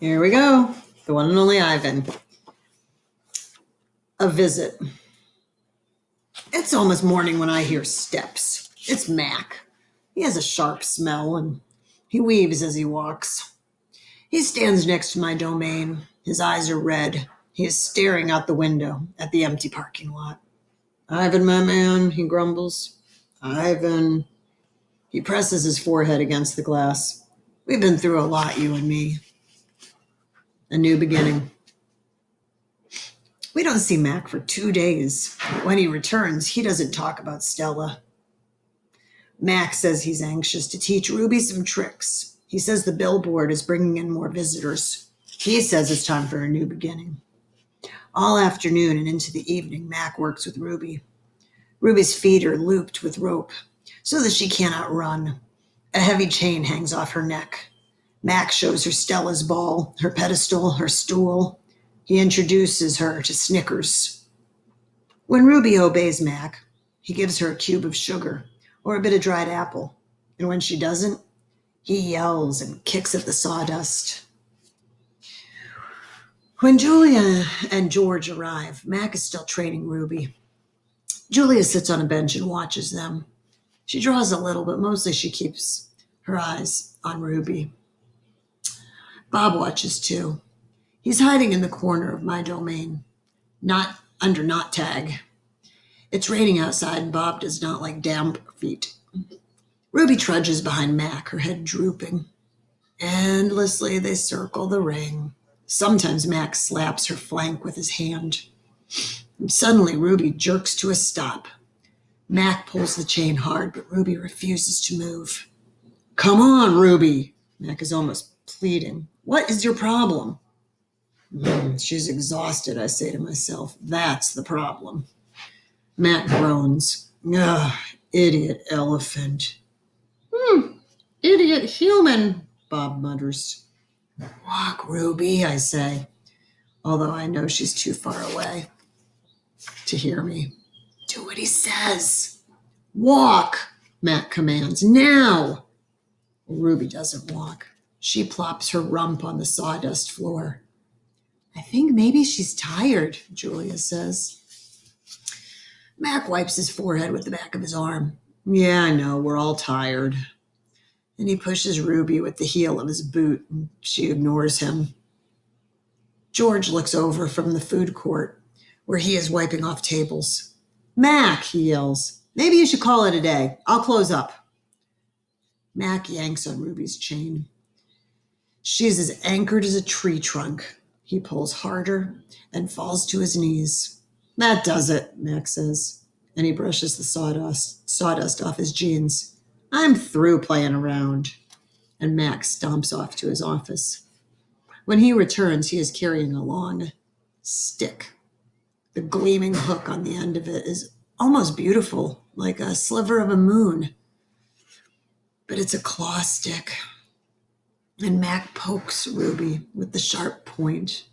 Here we go. The one and only Ivan. A visit. It's almost morning when I hear steps. It's Mac. He has a sharp smell and he weaves as he walks. He stands next to my domain. His eyes are red. He is staring out the window at the empty parking lot. Ivan, my man, he grumbles. Ivan. He presses his forehead against the glass. We've been through a lot, you and me. A new beginning. We don't see Mac for 2 days. When he returns, he doesn't talk about Stella. Mac says he's anxious to teach Ruby some tricks. He says the billboard is bringing in more visitors. He says it's time for a new beginning. All afternoon and into the evening, Mac works with Ruby. Ruby's feet are looped with rope so that she cannot run. A heavy chain hangs off her neck. Mac shows her Stella's ball, her pedestal, her stool. He introduces her to Snickers. When Ruby obeys Mac, he gives her a cube of sugar or a bit of dried apple. And when she doesn't, he yells and kicks at the sawdust. When Julia and George arrive, Mac is still training Ruby. Julia sits on a bench and watches them. She draws a little, but mostly she keeps her eyes on Ruby. Bob watches too. He's hiding in the corner of my domain, not under knot tag. It's raining outside and Bob does not like damp feet. Ruby trudges behind Mac, her head drooping. Endlessly they circle the ring. Sometimes Mac slaps her flank with his hand. And suddenly Ruby jerks to a stop. Mac pulls the chain hard, but Ruby refuses to move. Come on, Ruby. Mac is almost pleading. What is your problem? She's exhausted, I say to myself. That's the problem. Mac groans. Ugh, idiot elephant. Idiot human, Bob mutters. Walk, Ruby, I say, although I know she's too far away to hear me. Do what he says. Walk, Mac commands. Now. Ruby doesn't walk. She plops her rump on the sawdust floor. I think maybe she's tired, Julia says. Mac wipes his forehead with the back of his arm. Yeah, I know, we're all tired. And he pushes Ruby with the heel of his boot, and she ignores him. George looks over from the food court, where he is wiping off tables. Mac, he yells, maybe you should call it a day. I'll close up. Mac yanks on Ruby's chain. She's as anchored as a tree trunk. He pulls harder and falls to his knees. That does it, Mac says, and he brushes the sawdust off his jeans. I'm through playing around. And Mac stomps off to his office. When he returns, he is carrying a long stick. The gleaming hook on the end of it is almost beautiful, like a sliver of a moon. But it's a claw stick. And Mac pokes Ruby with the sharp point.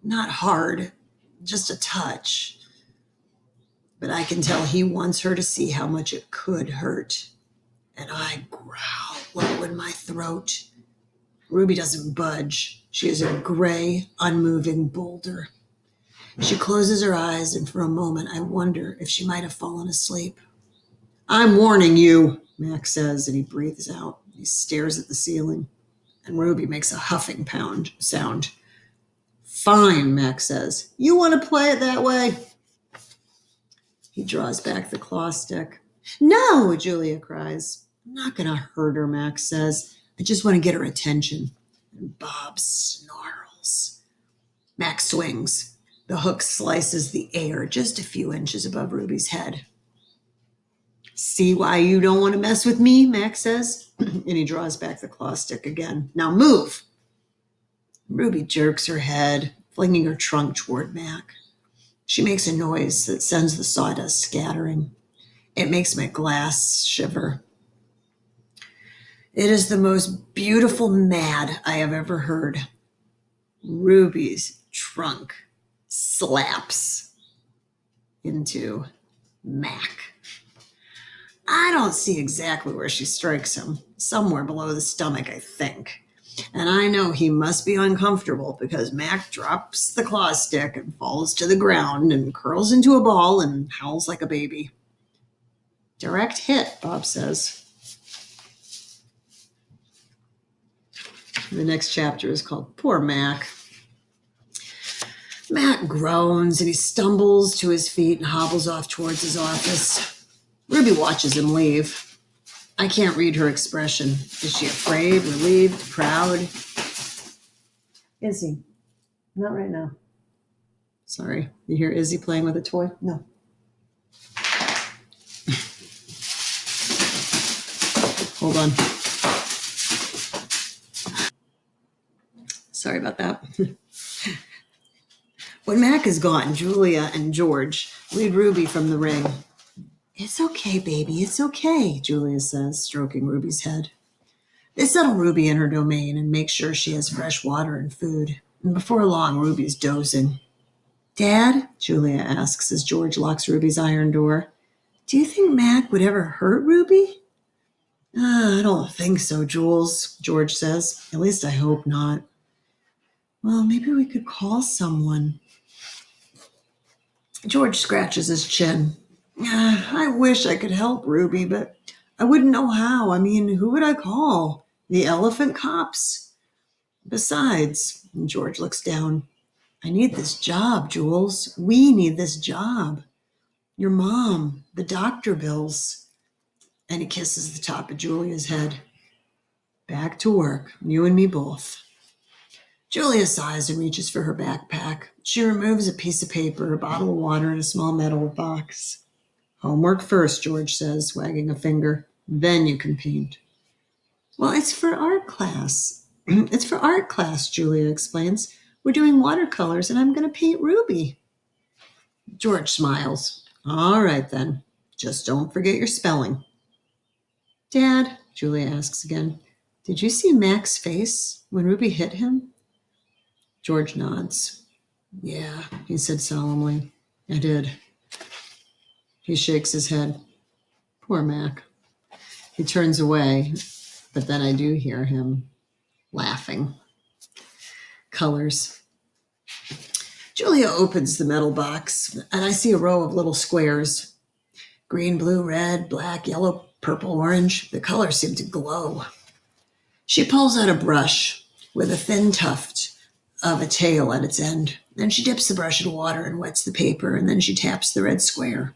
Not hard, just a touch. But I can tell he wants her to see how much it could hurt. And I growl low in my throat. Ruby doesn't budge. She is a gray, unmoving boulder. She closes her eyes, and for a moment I wonder if she might have fallen asleep. I'm warning you, Mac says, and he breathes out. He stares at the ceiling. And Ruby makes a huffing sound. Fine, Mac says. You want to play it that way? He draws back the claw stick. No, Julia cries. I'm not going to hurt her, Mac says. I just want to get her attention. And Bob snarls. Mac swings. The hook slices the air just a few inches above Ruby's head. See why you don't want to mess with me, Mac says. And he draws back the claw stick again. Now move. Ruby jerks her head, flinging her trunk toward Mac. She makes a noise that sends the sawdust scattering. It makes my glass shiver. It is the most beautiful mad I have ever heard. Ruby's trunk slaps into Mac. I don't see exactly where she strikes him. Somewhere below the stomach, I think. And I know he must be uncomfortable because Mac drops the claw stick and falls to the ground and curls into a ball and howls like a baby. Direct hit, Bob says. The next chapter is called Poor Mac. Mac groans and he stumbles to his feet and hobbles off towards his office. Ruby watches him leave. I can't read her expression. Is she afraid, relieved, proud? Izzy, not right now. Sorry, you hear Izzy playing with a toy? No. Hold on. Sorry about that. When Mac is gone, Julia and George lead Ruby from the ring. It's okay, baby, it's okay, Julia says, stroking Ruby's head. They settle Ruby in her domain and make sure she has fresh water and food. And before long, Ruby's dozing. Dad, Julia asks as George locks Ruby's iron door, do you think Mac would ever hurt Ruby? I don't think so, Jules, George says. At least I hope not. Well, maybe we could call someone. George scratches his chin. I wish I could help Ruby, but I wouldn't know how. I mean, who would I call? The elephant cops? Besides, George looks down. I need this job, Jules. We need this job. Your mom, the doctor bills. And he kisses the top of Julia's head. Back to work, you and me both. Julia sighs and reaches for her backpack. She removes a piece of paper, a bottle of water, and a small metal box. Homework first, George says, wagging a finger. Then you can paint. Well, it's for art class. It's for art class, Julia explains. We're doing watercolors, and I'm going to paint Ruby. George smiles. All right, then. Just don't forget your spelling. Dad, Julia asks again, did you see Mac's face when Ruby hit him? George nods. Yeah, he said solemnly. I did. He shakes his head. Poor Mac. He turns away, but then I do hear him laughing. Colors. Julia opens the metal box, and I see a row of little squares. Green, blue, red, black, yellow, purple, orange. The colors seem to glow. She pulls out a brush with a thin tuft of a tail at its end. Then she dips the brush in water and wets the paper, and then she taps the red square.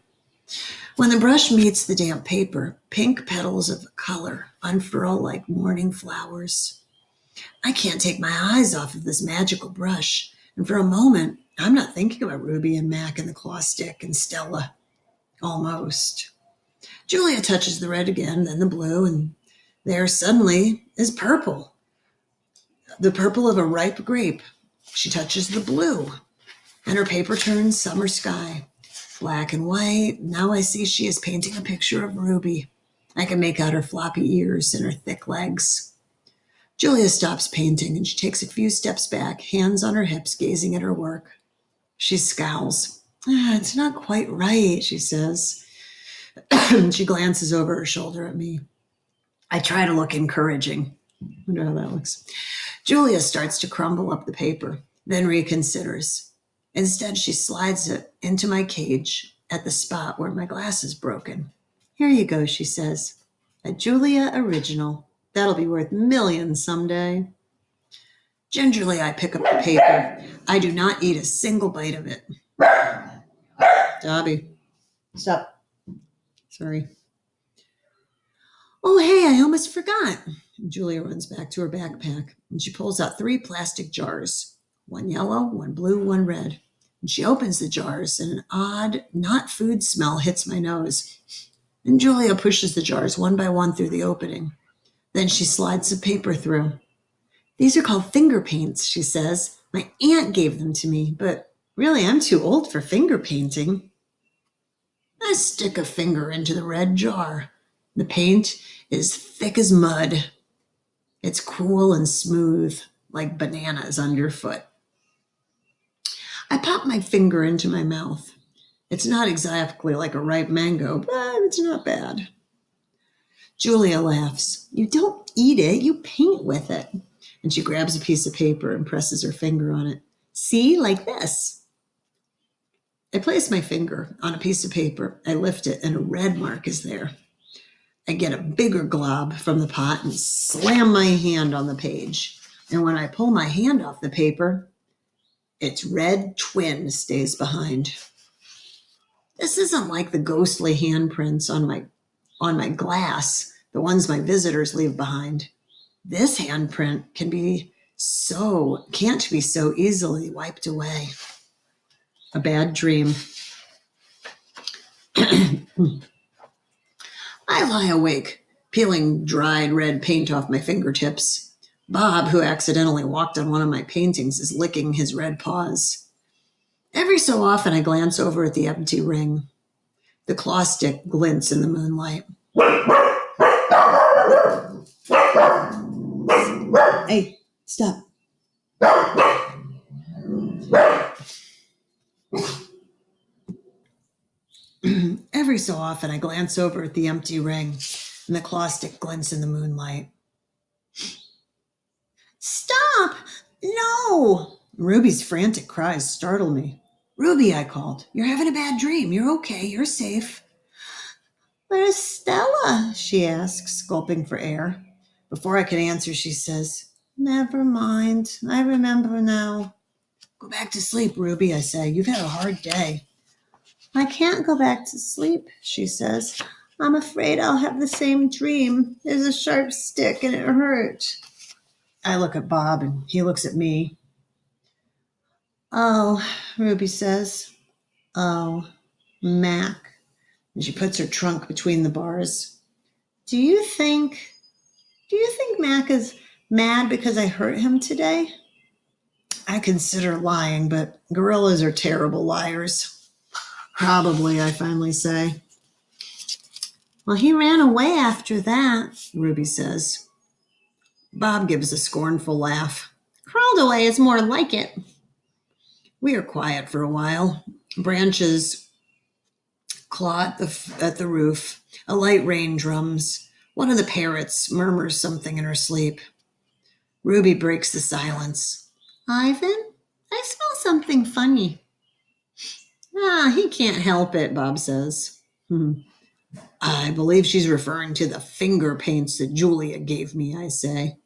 When the brush meets the damp paper, pink petals of color unfurl like morning flowers. I can't take my eyes off of this magical brush, and for a moment, I'm not thinking about Ruby and Mac and the claw stick and Stella. Almost. Julia touches the red again, then the blue, and there suddenly is purple. The purple of a ripe grape. She touches the blue, and her paper turns summer sky. Black and white. Now I see she is painting a picture of Ruby. I can make out her floppy ears and her thick legs. Julia stops painting and she takes a few steps back, hands on her hips, gazing at her work. She scowls. It's not quite right, she says. She glances over her shoulder at me. I try to look encouraging. Wonder how that looks. Julia starts to crumble up the paper, then reconsiders. Instead, she slides it into my cage at the spot where my glass is broken. Here you go, she says. A Julia original. That'll be worth millions someday. Gingerly, I pick up the paper. I do not eat a single bite of it. Dobby. Stop. Sorry. Oh, hey, I almost forgot. Julia runs back to her backpack, and she pulls out 3 plastic jars. One yellow, one blue, one red. And she opens the jars, and an odd, not food smell hits my nose. And Julia pushes the jars one by one through the opening. Then she slides the paper through. These are called finger paints, she says. My aunt gave them to me, but really I'm too old for finger painting. I stick a finger into the red jar. The paint is thick as mud. It's cool and smooth, like bananas underfoot. I pop my finger into my mouth. It's not exactly like a ripe mango, but it's not bad. Julia laughs. You don't eat it, you paint with it. and she grabs a piece of paper and presses her finger on it. See, like this. I place my finger on a piece of paper. I lift it, and a red mark is there. I get a bigger glob from the pot and slam my hand on the page. And when I pull my hand off the paper, its red twin stays behind. This isn't like the ghostly handprints on my glass, the ones my visitors leave behind. This handprint can't be so easily wiped away. A bad dream. I lie awake, peeling dried red paint off my fingertips. Bob, who accidentally walked on one of my paintings, is licking his red paws. Every so often I glance over at the empty ring. The claw stick glints in the moonlight. Hey, stop. Every so often I glance over at the empty ring, and the claw stick glints in the moonlight. Stop! No! Ruby's frantic cries startle me. Ruby, I called. You're having a bad dream. You're okay. You're safe. Where's Stella? She asks, gulping for air. Before I can answer, she says, Never mind. I remember now. Go back to sleep, Ruby, I say. You've had a hard day. I can't go back to sleep, she says. I'm afraid I'll have the same dream. There's a sharp stick and it hurt. I look at Bob and he looks at me. Oh, Ruby says. Oh, Mac. And she puts her trunk between the bars. Do you think Mac is mad because I hurt him today? I consider lying, but gorillas are terrible liars. Probably, I finally say. Well, he ran away after that, Ruby says. Bob gives a scornful laugh. Crawled away is more like it. We are quiet for a while. Branches claw at the roof. A light rain drums. One of the parrots murmurs something in her sleep. Ruby breaks the silence. Ivan, I smell something funny. He can't help it, Bob says. I believe she's referring to the finger paints that Julia gave me, I say.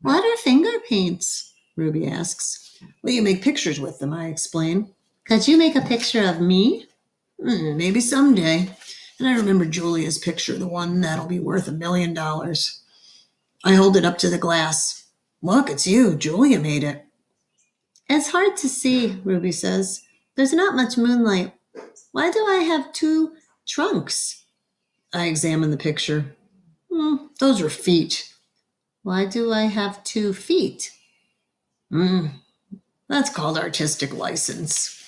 What are finger paints? Ruby asks. Well, you make pictures with them, I explain. Could you make a picture of me? Maybe someday. And I remember Julia's picture, the one that'll be worth $1 million. I hold it up to the glass. Look, it's you. Julia made it. It's hard to see, Ruby says. There's not much moonlight. Why do I have 2 trunks? I examine the picture. Those are feet. Why do I have 2 feet? That's called artistic license.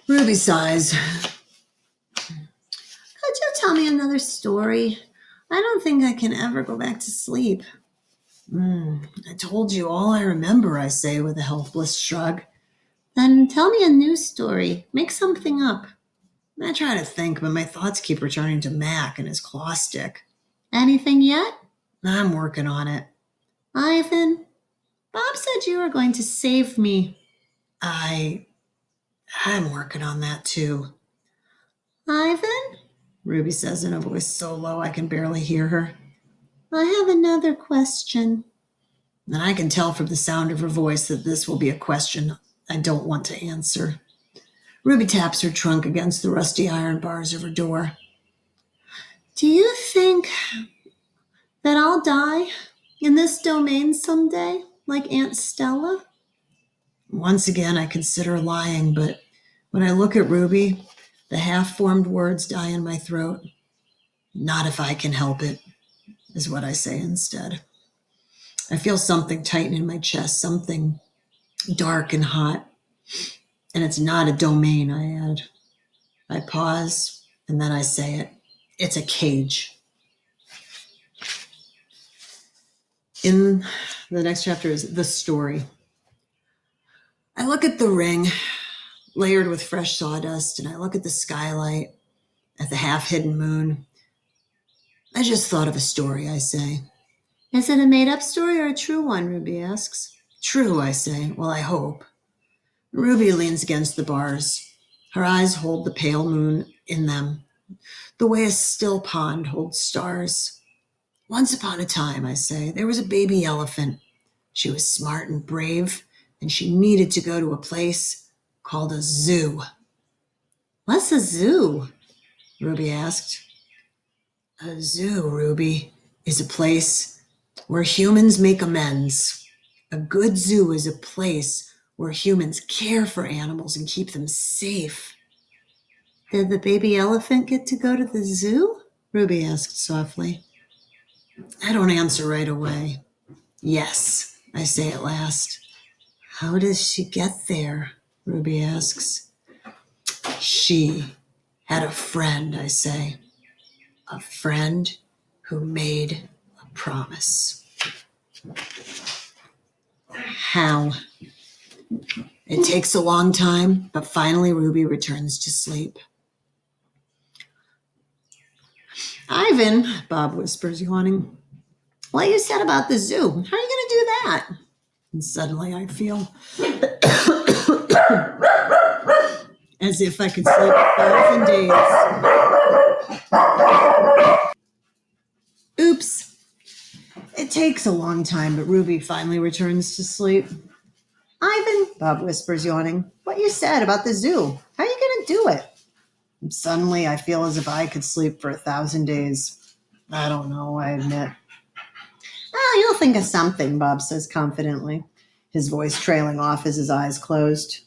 Ruby sighs. Could you tell me another story? I don't think I can ever go back to sleep. I told you all I remember, I say with a helpless shrug. Then tell me a new story. Make something up. I try to think, but my thoughts keep returning to Mac and his claw stick. Anything yet? I'm working on it. Ivan, Bob said you were going to save me. I'm working on that too. Ivan? Ruby says in a voice so low I can barely hear her. I have another question. And I can tell from the sound of her voice that this will be a question I don't want to answer. Ruby taps her trunk against the rusty iron bars of her door. Do you think that I'll die in this domain someday, like Aunt Stella? Once again, I consider lying, but when I look at Ruby, the half-formed words die in my throat. Not if I can help it, is what I say instead. I feel something tighten in my chest, something dark and hot. And it's not a domain, I add. I pause, and then I say it. It's a cage. In the next chapter is the story. I look at the ring, layered with fresh sawdust, and I look at the skylight, at the half-hidden moon. I just thought of a story, I say. Is it a made-up story or a true one? Ruby asks. True, I say. Well, I hope. Ruby leans against the bars. Her eyes hold the pale moon in them, the way a still pond holds stars. Once upon a time, I say, there was a baby elephant. She was smart and brave, and she needed to go to a place called a zoo. What's a zoo? Ruby asked. A zoo, Ruby, is a place where humans make amends. A good zoo is a place where humans care for animals and keep them safe. Did the baby elephant get to go to the zoo? Ruby asked softly. I don't answer right away. Yes, I say at last. How does she get there? Ruby asks. She had a friend, I say. A friend who made a promise. How? It takes a long time, but finally Ruby returns to sleep. Ivan, Bob whispers, yawning. What you said about the zoo, how are you going to do that? And suddenly I feel as if I could sleep 1,000 days. Oops. It takes a long time, but Ruby finally returns to sleep. Ivan, Bob whispers, yawning, what you said about the zoo, how are you going to do it? And suddenly I feel as if I could sleep for 1,000 days. I don't know, I admit. Oh, you'll think of something, Bob says confidently, his voice trailing off as his eyes closed.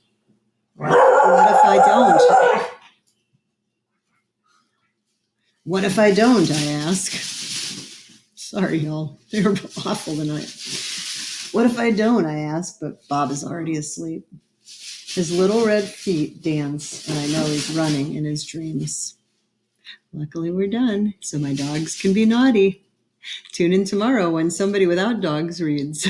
What if I don't? What if I don't, I ask. Sorry, y'all. They're awful tonight. What if I don't, I ask, but Bob is already asleep. His little red feet dance, and I know he's running in his dreams. Luckily, we're done, so my dogs can be naughty. Tune in tomorrow when somebody without dogs reads.